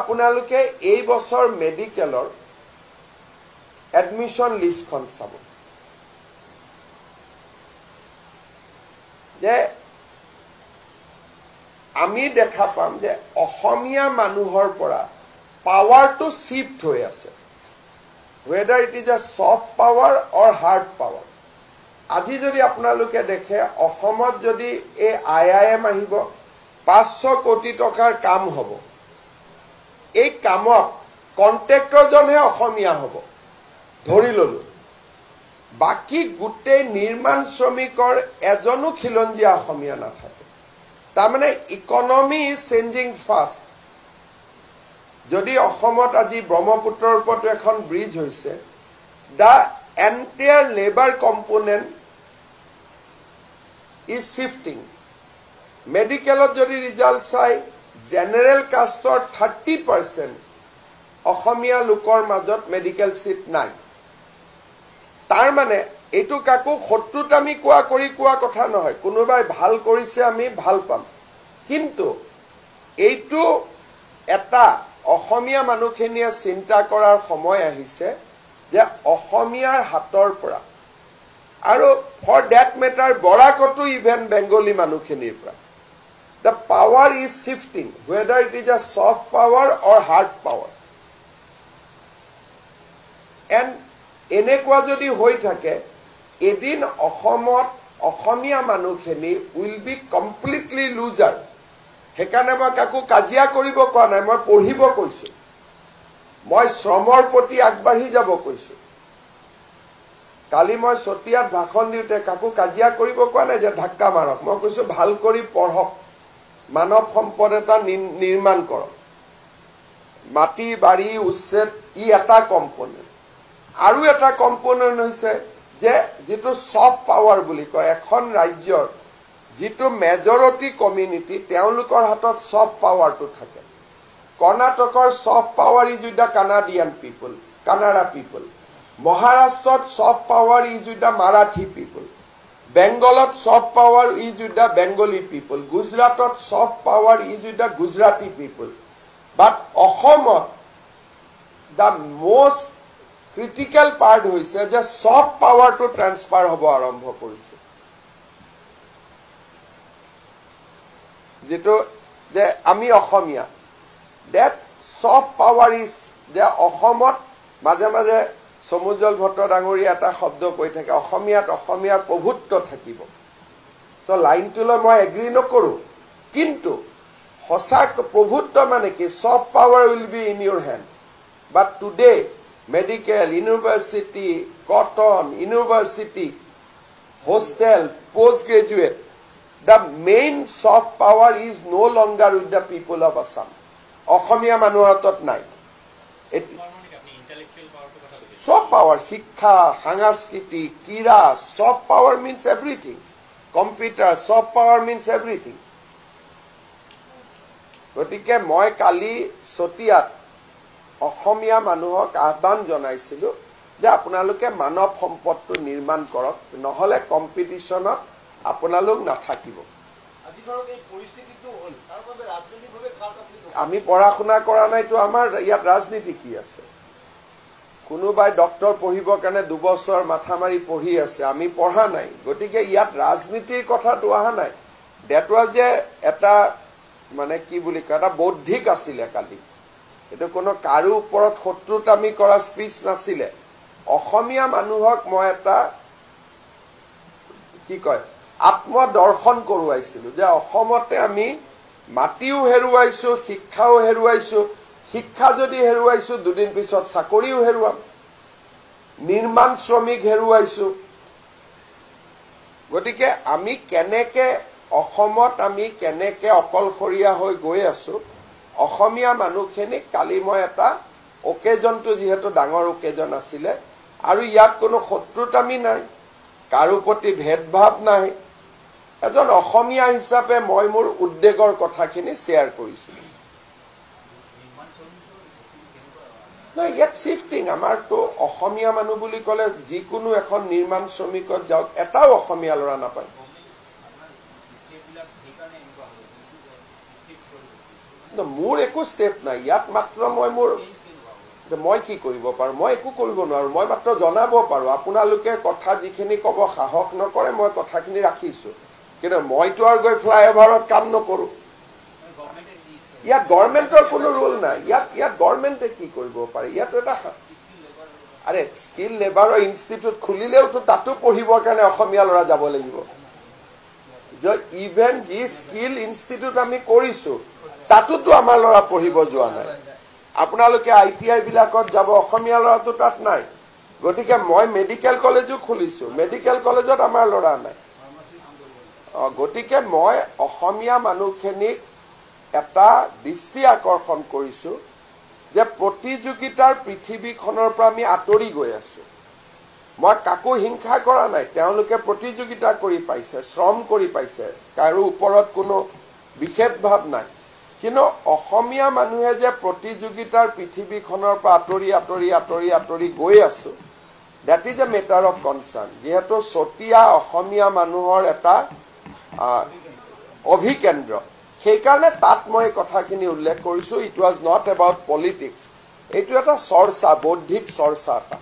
আপোনালোকে এই বছৰ মেডিকেলৰ এডমিশন লিষ্টখন চাব যে আমি দেখা পাম যে অসমীয়া মানুহৰ পৰা পাৱাৰটো শিফট হৈ আছে whether it is a soft power or hard power আজি যদি আপোনালোকে দেখে অসমত যদি এই IIM আহিব 500 কোটি টকাৰ কাম হ'ব এই কামত কন্ট্ৰাক্টৰ জনহে অসমীয়া হ'ব ধৰি ললো বাকি গুটেই নিৰ্মাণ শ্ৰমিকৰ এজনো খিলঞ্জিয়া অসমীয়া নাথাকে তাৰ মানে ইকনমি ইজ চেঞ্জিং ফাষ্ট যদি অসমত আজি ব্ৰহ্মপুত্ৰৰ ওপৰত এখন ব্ৰিজ হৈছে the entire labour component is shifting মেডিকেলত যদি ৰিজাল্ট চাই জেনাৰেল কাষ্টৰ 30% অসমীয়া লোকৰ মাজত মেডিকেল সিট নাই তাৰ মানে এটো কাকো শত্ৰুত আমি কোৱা কথা নহয় কোনোবাই ভাল কৰিছে আমি ভাল পাম কিন্তু এইটো এটা অসমীয়া মানুহখিনিয়ে চিন্তা কৰাৰ সময় আহিছে যে অসমীয়াৰ হাতৰ পৰা আৰু ফৰ দ্যাট মেটাৰ বৰাকটো ইভেন বেংগলী মানুহখিনিৰ পৰা the power is shifting whether it is a soft power or hard power and এনেকুৱা যদি হৈ থাকে এদিন অসমত অসমীয়া মানুহখিনি will be completely loser হেকানে মই কাকো কাজিয়া কৰিব কোৱা নাই মই পঢ়িব কৈছো মই শ্ৰমৰ প্ৰতি আগবাঢ়ি যাব কৈছো কালি মই সতিয়াত ভাষণ দিওতে কাকো কাজিয়া কৰিব কোৱা নাই যে ধাক্কা মাৰক মই কৈছো ভাল কৰি পঢ়ক মানৱ সম্পদ এটা নিৰ্মাণ কৰক মাটি বাৰী উচ্ছেদ ই এটা কম্পোনেন্ট আৰু এটা কম্পোনেন্ট হৈছে যে যেটো সফট পাৱাৰ বুলি কয় এখন ৰাজ্যৰ যেটো মেজৰিটি কমিউনিটি তেওঁলোকৰ হাতত সফট পাৱাৰটো থাকে কৰ্ণাটকৰ soft power is with the Canadian people Kannada people মহাৰাষ্ট্ৰত soft power is with the Marathi people বেংগলত soft power is with the Bengali people গুজৰাটত soft power is with the Gujarati people but অসমত দা মোষ্ট ক্ৰিটিক্যাল পাৰ্ট হৈছে যে soft পাৱাৰটো transfer হ'ব আৰম্ভ কৰিছে যেটো যে আমি অসমীয়া দ্যাট সফট পাৱাৰ ইজ যে অসমত মাজে মাজে সমুজ্জল ভট্ট ডাঙৰী এটা শব্দ কৈ থাকে অসমীয়াত অসমীয়াৰ প্ৰভুত্ব থাকিব সো লাইনটোলৈ মই এগ্ৰি নকৰো কিন্তু হসা প্ৰভুত্ব মানে কি soft power will be in Euro hand but today medical university cotton university hostel postgraduate the main soft power is no longer with the people of Assam অসমীয়া মানুহৰ হাতত নাই soft power শিক্ষা সংস্কৃতি ক্ৰীড়া soft power means everything computer soft power means everything গতিকে মই কালি সতিয়াত অসমীয়া মানুহক আহ্বান জনাইছিলো যে আপোনালোকে মানৱ সম্পদটো নিৰ্মাণ কৰক নহলে কম্পিটিশনত আপোনালোক নাথাকিব আজি ধৰক এই পৰিস্থিতিটো হল তাৰ বাবে ৰাজনৈতিকভাৱে আমি পঢ়া শুনা কৰা নাইতো আমাৰ ইয়াত ৰাজনীতি কি আছে কোনোবাই ডক্টৰ পঢ়িবৰ কাৰণে 2 বছৰ মাথা মাৰি পঢ়ি আছে আমি পঢ়া নাই গতিকে ইয়াত ৰাজনীতিৰ কথাটো আহা নাই দ্যাট ওয়াজ যে এটা মানে কি বুলি কয় এটা বৌদ্ধিক আছিল কালি এটা কোনো কাৰো ওপৰত শত্ৰুতামি কৰা স্পিচ নাছিলে অসমীয়া মানুহক মই এটা কি কয় আত্মদৰ্শন কৰোৱাইছিলো যে অসমতে আমি মাটিও হেৰুৱাইছো শিক্ষাও হেৰুৱাইছো শিক্ষা যদি হেৰুৱাইছো দুদিন পিছত চাকৰিও হেৰুৱাম নিৰ্মাণ শ্ৰমিক হেৰুৱাইছো গতিকে আমি কেনেকে অসমত আমি কেনেকে অকলখৰীয়া হৈ গৈ আছো অসমীয়া মানুহখিনি কালি মই এটা অকেজনটো যেহেতু ডাঙৰ অকেজন আছিলে আৰু ইয়াত কোনো শত্ৰুতামি নাই কাৰো প্ৰতি ভেদভাৱ নাই এজন অসমীয়া হিচাপে মই মোৰ উদ্বেগৰ কথাখিনি শেয়াৰ কৰিছিলো নাই ইয়াত শিফটিং আমাৰতো অসমীয়া মানুহ বুলি ক'লে যিকোনো এখন নিৰ্মাণ শ্ৰমিকত যাওক এটাও অসমীয়া ল'ৰা নাপায় মোৰ একো ষ্টেপ নাই ইয়াত মাত্ৰ মই কি কৰিব পাৰো মই একো কৰিব নোৱাৰো মই মাত্ৰ জনাব পাৰো আপোনালোকে কথা যিখিনি ক'ব সাহস নকৰে মই কথাখিনি ৰাখিছো কিন্তু মইতো আৰু গৈ ফ্লাইঅভাৰত কাম নকৰো ইয়াত গভৰ্ণমেণ্টৰ কোনো ৰুল নাই ইয়াত গভৰ্ণমেণ্টে কি কৰিব পাৰে ইয়াত এটা আৰে স্কিল লেবাৰৰ ইনষ্টিটিউট খুলিলেওতো তাতো পঢ়িবৰ কাৰণে অসমীয়া ল'ৰা যাব লাগিব যে ইভেন যি স্কিল ইনষ্টিটিউট আমি কৰিছো তাতোতো আমাৰ ল'ৰা পঢ়িব যোৱা নাই আপোনালোকে ITI বিলাকত যাব অসমীয়া ল'ৰাটো তাত নাই গতিকে মই মেডিকেল কলেজো খুলিছো মেডিকেল কলেজত আমাৰ ল'ৰা নাই গতিকে মই অসমীয়া মানুহখিনিক এটা দৃষ্টি আকৰ্ষণ কৰিছো যে প্ৰতিযোগিতাৰ পৃথিৱীখনৰ পৰা আমি আঁতৰি গৈ আছো মই কাকো হিংসা কৰা নাই তেওঁলোকে প্ৰতিযোগিতা কৰি পাইছে শ্ৰম কৰি পাইছে কাৰো ওপৰত কোনো বিশেষ ভাৱ নাই কিন্তু অসমীয়া মানুহে যে প্ৰতিযোগিতাৰ পৃথিৱীখনৰ পৰা আঁতৰি আঁতৰি আঁতৰি আঁতৰি গৈ আছো that is a matter of concerned যিহেতু চতিয়া অসমীয়া মানুহৰ এটা অভিকেন্দ্ৰ সেইকাৰণে তাত মই কথাখিনি উল্লেখ কৰিছো it was not about politics এইটো এটা চৰ্চা বৌদ্ধিক চৰ্চা এটা